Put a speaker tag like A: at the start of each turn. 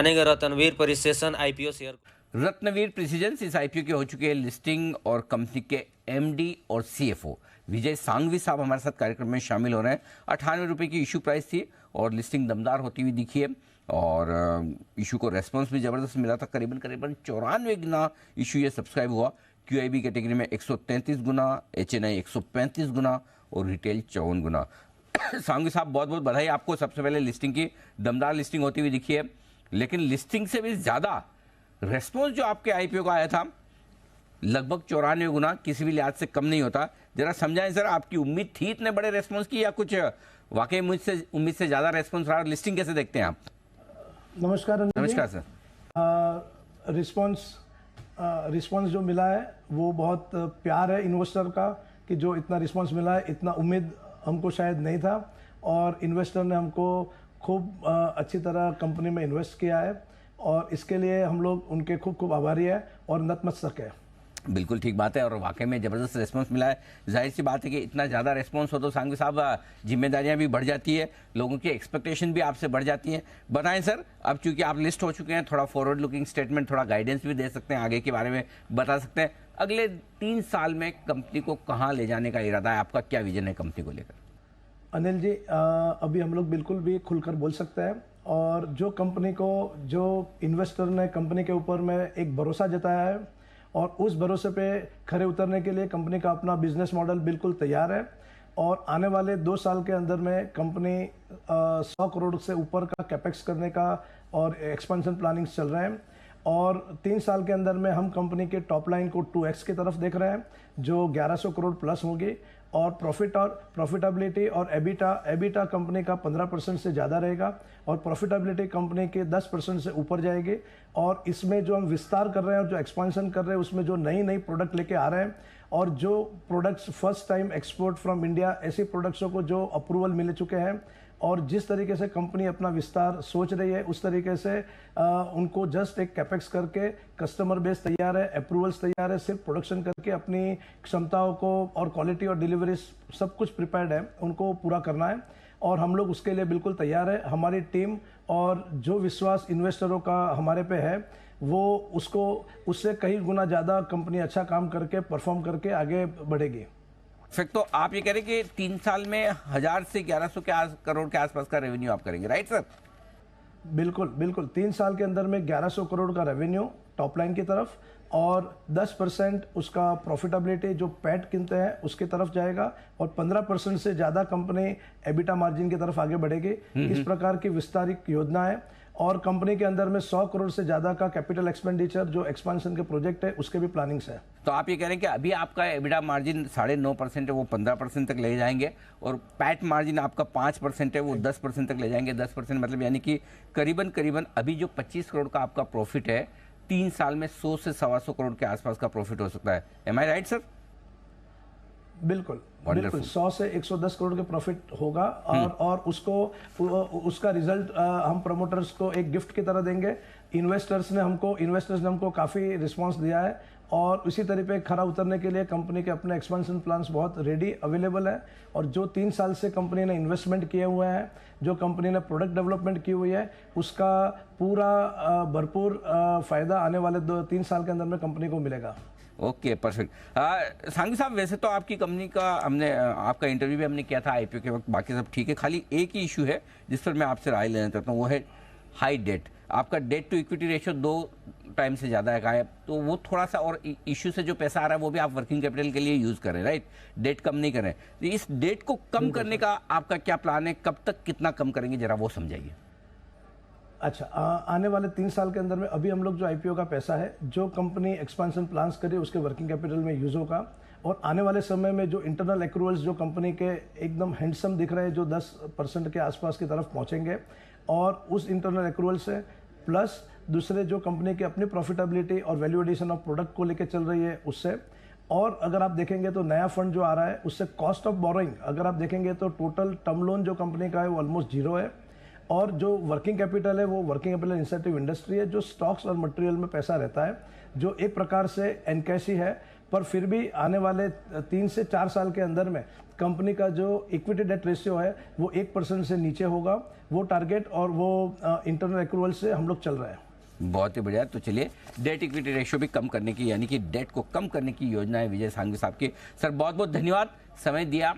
A: जानेंगे Ratnaveer precision IPO share.
B: Ratnaveer precision इस IPO के हो चुके हैं लिस्टिंग और कंपनी के एमडी और सीएफओ विजय सांघवी साहब हमारे साथ कार्यक्रम में शामिल हो रहे हैं। 98 रुपये की इशू प्राइस थी और लिस्टिंग दमदार होती हुई दिखी है और इशू को रेस्पॉन्स भी ज़बरदस्त मिला था। करीबन 94 गुना इशू ये सब्सक्राइब हुआ। क्यूआईबी कैटेगरी में 133 गुना, एचएनआई 135 गुना और रिटेल 54 गुना। सांघवी साहब बहुत बहुत बधाई आपको। सबसे पहले लिस्टिंग की दमदार लिस्टिंग होती हुई दिखी है, लेकिन लिस्टिंग से भी ज़्यादा रेस्पॉन्स जो आपके आईपीओ का आया था लगभग 94 गुना, किसी भी लिहाज से कम नहीं होता। जरा समझाएं सर, आपकी उम्मीद थी इतने बड़े रेस्पॉन्स की या कुछ वाकई उम्मीद से ज़्यादा रेस्पॉन्स रहा? लिस्टिंग कैसे देखते हैं आप?
C: नमस्कार।
B: नमस्कार सर।
C: रिस्पांस जो मिला है वो बहुत प्यार है इन्वेस्टर का कि जो इतना रिस्पांस मिला है, इतना उम्मीद हमको शायद नहीं था और इन्वेस्टर ने हमको खूब अच्छी तरह कंपनी में इन्वेस्ट किया है और इसके लिए हम लोग उनके खूब खूब आभारी है और नतमस्तक है।
B: बिल्कुल ठीक बात है और वाकई में ज़बरदस्त रेस्पॉन्स मिला है। जाहिर सी बात है कि इतना ज़्यादा रेस्पॉन्स हो तो सांघवी साहब जिम्मेदारियां भी बढ़ जाती है, लोगों की एक्सपेक्टेशन भी आपसे बढ़ जाती हैं। बताएं सर, अब चूंकि आप लिस्ट हो चुके हैं, थोड़ा फॉरवर्ड लुकिंग स्टेटमेंट, थोड़ा गाइडेंस भी दे सकते हैं, आगे के बारे में बता सकते हैं। अगले 3 साल में कंपनी को कहाँ ले जाने का इरादा है आपका? क्या विजन है कंपनी को लेकर?
C: अनिल जी, अभी हम लोग बिल्कुल भी खुलकर बोल सकते हैं और जो कंपनी को, जो इन्वेस्टर ने कंपनी के ऊपर में एक भरोसा जताया है और उस भरोसे पे खरे उतरने के लिए कंपनी का अपना बिजनेस मॉडल बिल्कुल तैयार है और आने वाले 2 साल के अंदर में कंपनी 100 करोड़ से ऊपर का कैपेक्स करने का और एक्सपेंशन प्लानिंग चल रहे हैं और 3 साल के अंदर में हम कंपनी के टॉप लाइन को 2x की तरफ देख रहे हैं जो 1100 करोड़ प्लस होगी और प्रॉफिटेबिलिटी और एबिटा कंपनी का 15% से ज़्यादा रहेगा और प्रॉफिटेबिलिटी कंपनी के 10% से ऊपर जाएगी। और इसमें जो हम विस्तार कर रहे हैं और जो एक्सपेंशन कर रहे हैं उसमें जो नई प्रोडक्ट लेके आ रहे हैं और जो products first time export from India, ऐसी प्रोडक्ट्सों को जो अप्रूवल मिल चुके हैं और जिस तरीके से कंपनी अपना विस्तार सोच रही है उस तरीके से उनको जस्ट एक कैपेक्स करके कस्टमर बेस तैयार है, अप्रूवल्स तैयार है, सिर्फ प्रोडक्शन करके अपनी क्षमताओं को और क्वालिटी और डिलीवरी सब कुछ प्रिपेयर्ड है, उनको पूरा करना है और हम लोग उसके लिए बिल्कुल तैयार है। हमारी टीम और जो विश्वास इन्वेस्टरों का हमारे पे है वो उससे कई गुना ज़्यादा कंपनी अच्छा काम करके परफॉर्म करके आगे बढ़ेगी।
B: तो आप ये कह रहे हैं कि 3 साल में 1000 से 1100 करोड़ के आसपास का रेवेन्यू आप करेंगे, राइट सर?
C: बिल्कुल 3 साल के अंदर में 1100 करोड़ का रेवेन्यू टॉप लाइन की तरफ और 10% उसका प्रॉफिटेबिलिटी जो पैट गिनते हैं उसकी तरफ जाएगा और 15% से ज़्यादा कंपनी एबिटा मार्जिन की तरफ आगे बढ़ेगी। इस प्रकार की विस्तारित योजना है और कंपनी के अंदर में 100 करोड़ से ज़्यादा का कैपिटल एक्सपेंडिचर जो एक्सपेंशन के प्रोजेक्ट है उसके भी प्लानिंग्स है।
B: तो आप ये कह रहे हैं कि अभी आपका एबिटा मार्जिन 9.5% है, वो 15% तक ले जाएंगे और पैट मार्जिन आपका 5% है, वो 10% तक ले जाएंगे। 10% मतलब यानी कि करीबन अभी जो 25 करोड़ का आपका प्रॉफिट है, 3 साल में 100 से 125 करोड़ के आसपास का प्रॉफिट हो सकता है। एम आई राइट सर?
C: बिल्कुल 100 से 110 करोड़ के प्रॉफिट होगा और उसका रिजल्ट हम प्रमोटर्स को एक गिफ्ट की तरह देंगे। इन्वेस्टर्स ने हमको काफ़ी रिस्पांस दिया है और इसी तरह पे खरा उतरने के लिए कंपनी के अपने एक्सपेंशन प्लान्स बहुत रेडी अवेलेबल है और जो 3 साल से कंपनी ने इन्वेस्टमेंट किए हुए हैं, जो कंपनी ने प्रोडक्ट डेवलपमेंट की हुई है, उसका पूरा भरपूर फायदा आने वाले 2-3 साल के अंदर में कंपनी को मिलेगा।
B: Okay, perfect. सांघवी साहब, वैसे तो आपकी कंपनी का आपका इंटरव्यू भी हमने किया था आईपीओ के वक्त, बाकी सब ठीक है, खाली एक ही इशू है जिस पर मैं आपसे राय लेना चाहता हूँ, वो है हाई डेट। आपका debt to equity ratio 2 time से ज़्यादा है, तो वो थोड़ा सा, और इशू से जो पैसा आ रहा है वो भी आप वर्किंग कैपिटल के लिए यूज़ करें, राइट? डेट कम नहीं करें। तो इस डेट को कम करने का आपका क्या प्लान है? कब तक कितना कम करेंगे, जरा वो समझाइए।
C: अच्छा, आने वाले 3 साल के अंदर में अभी हम लोग जो आईपीओ का पैसा है, जो कंपनी एक्सपेंशन प्लान्स करे उसके वर्किंग कैपिटल में यूज होगा और आने वाले समय में जो इंटरनल एक्रूवल्स जो कंपनी के एकदम हैंडसम दिख रहे हैं, जो 10% के आसपास की तरफ पहुंचेंगे और उस इंटरनल एक्रूवल से प्लस दूसरे जो कंपनी की अपनी प्रॉफिटेबिलिटी और वैल्यू एडिशन ऑफ प्रोडक्ट को लेकर चल रही है उससे, और अगर आप देखेंगे तो नया फंड जो आ रहा है उससे कॉस्ट ऑफ बोरोइंग अगर आप देखेंगे तो टोटल टर्म लोन जो कंपनी का है वो ऑलमोस्ट 0 है और जो वर्किंग कैपिटल है वो वर्किंग कैपिटल इंसेंटिव इंडस्ट्री है, जो स्टॉक्स और मटेरियल में पैसा रहता है, जो एक प्रकार से एनकैश ही है पर फिर भी आने वाले 3 से 4 साल के अंदर में कंपनी का जो इक्विटी डेट रेशियो है वो 1% से नीचे होगा। वो टारगेट और वो इंटरनल एक्रूवल से हम लोग चल रहे हैं।
B: बहुत ही बढ़िया। तो चलिए, डेट इक्विटी रेशियो भी कम करने की, यानी कि डेट को कम करने की योजना है विजय सांघवी साहब की। सर बहुत बहुत धन्यवाद, समय दिया।